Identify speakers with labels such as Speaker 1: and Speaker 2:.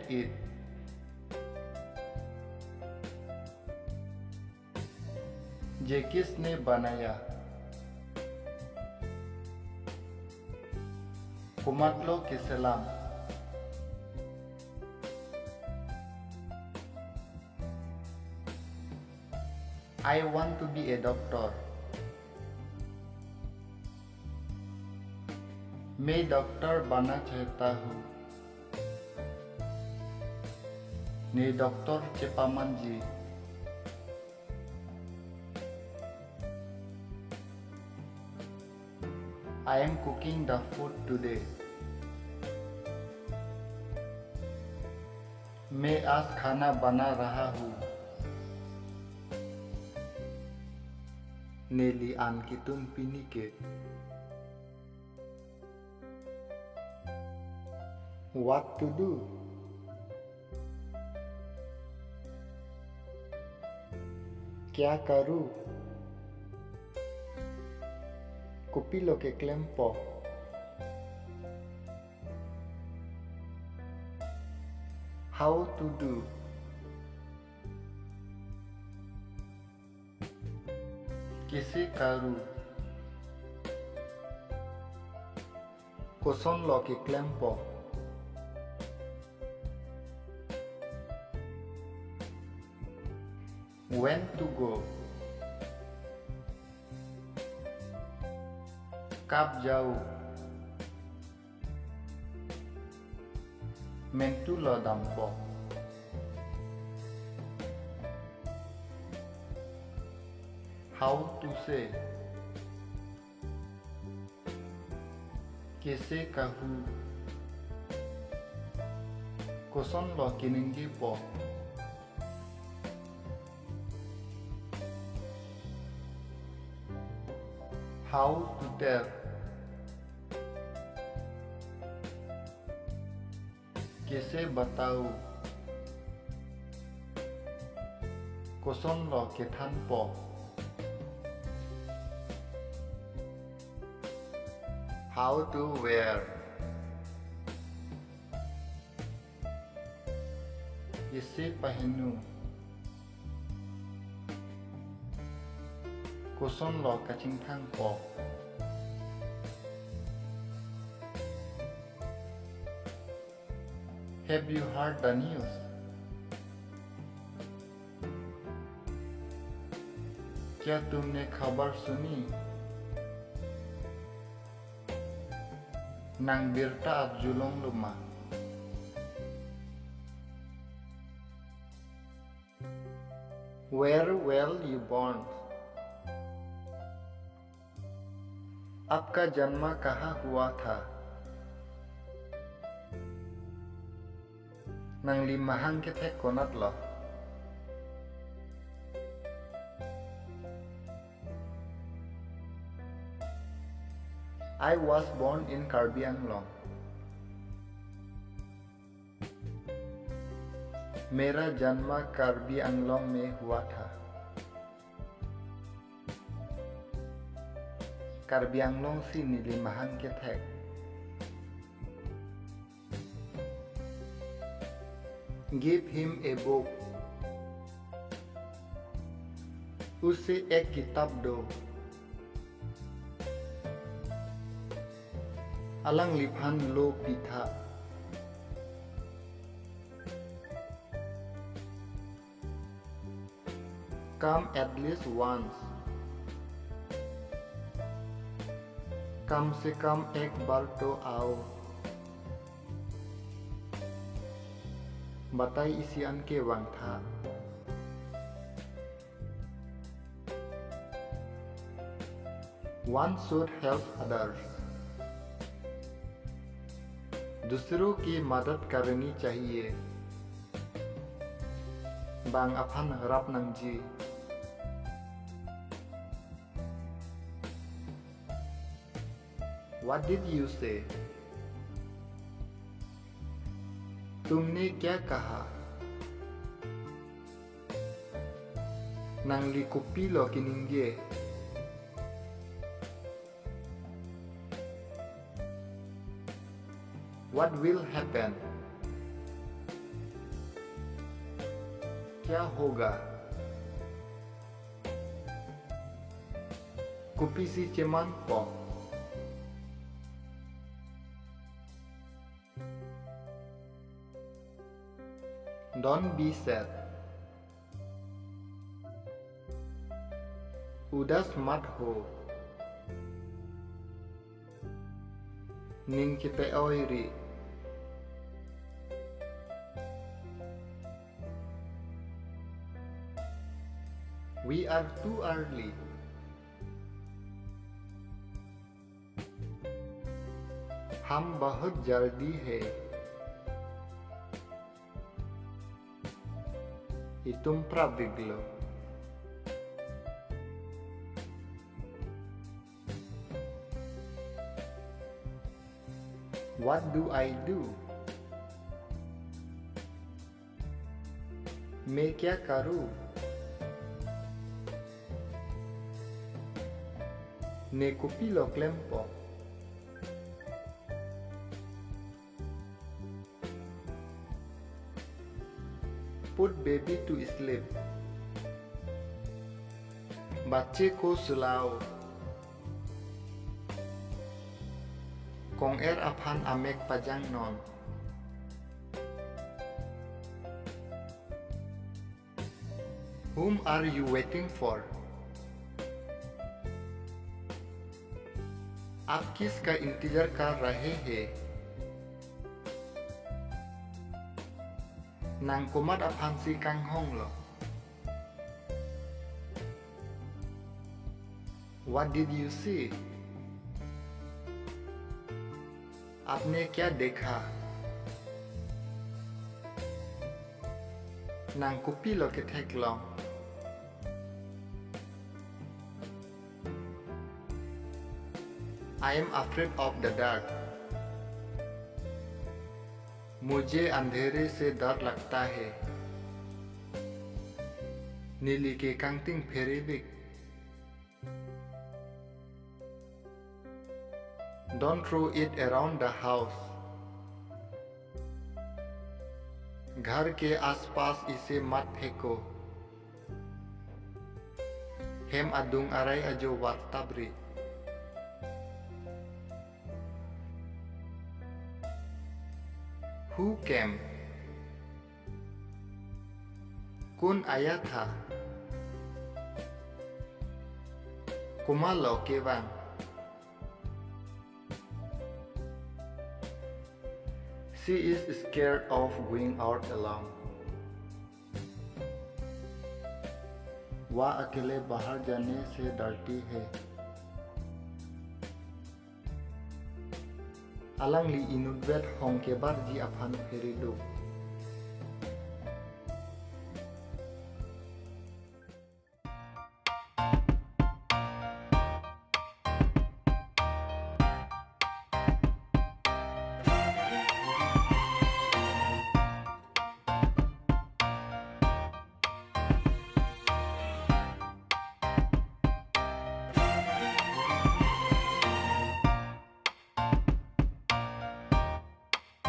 Speaker 1: it? ये किसने बनाया? उम्मत लो के सलाम। I want to be a doctor. मैं डॉक्टर बनना चाहता हूँ। ने doctor Chepaman ji. I am cooking the food today. मैं आज खाना बना रहा हूँ। नेली आन की तुम पीनी के। What to do? क्या करूँ? Kopi lo que clempo. How to do? किसे करूँ? Koson lo que clempo. When to go? कब जाऊँ? Mentu lo dampo. How to say? कैसे कहूँ? Koson lo kiningi po. How to tell? कैसे बताऊँ? Koson lo के थान po. How to wear? कैसे पहनूँ? Koson lo kaching thang po. Have you heard the news? क्या तुमने खबर सुनी? Nang birta at julong luma. Where were you born? आपका जन्म कहाँ हुआ था? Nang limahan kita konat lo. I was born in Karbi Anglong. मेरा जन्म कार्बी आंगलोंग में हुआ था। कार्बी आंगलोंग सी नीली महान के थे। Give him a book. उसे एक किताब दो। अलंग लिफान लो पीठा। Come at least once. कम से कम एक बार तो आओ। बताई इसी अन के वांग था। One should help others. दूसरों की मदद करनी चाहिए। बांग अफन रब नंजी। What did you say? तुमने क्या कहा? Nang likupi lo kiningge. What will happen? क्या होगा? Kupi si ceman po. Don't be sad. Udas mat ho. Ning kita oiri. We are too early. हम बहुत जल्दी है. Itong prabiglo. What do I do? मैं क्या करूं? Ne kupilo klempo. Put baby to sleep. बच्चे को सुलाओ. Kong er aphan amek pajang non. Whom are you waiting for? आप किसका इंतजार कर रहे हैं? Nang kumat aphan si kang hong lo. What did you see? आपने क्या देखा? Nang kupi lo ke thek long. I am afraid of the dark. मुझे अंधेरे से डर लगता है. नीली के कांतिंग फेरेबिक. Don't throw it around the house. घर के आसपास इसे मत फेंको. Hem adung arai ajo wartabri. Who came? कौन आया था? Kumalo ke bang? She is scared of going out alone. वह अकेले बाहर जाने से डरती है. Alang li inudwet hong ke bar ji aphan ferido.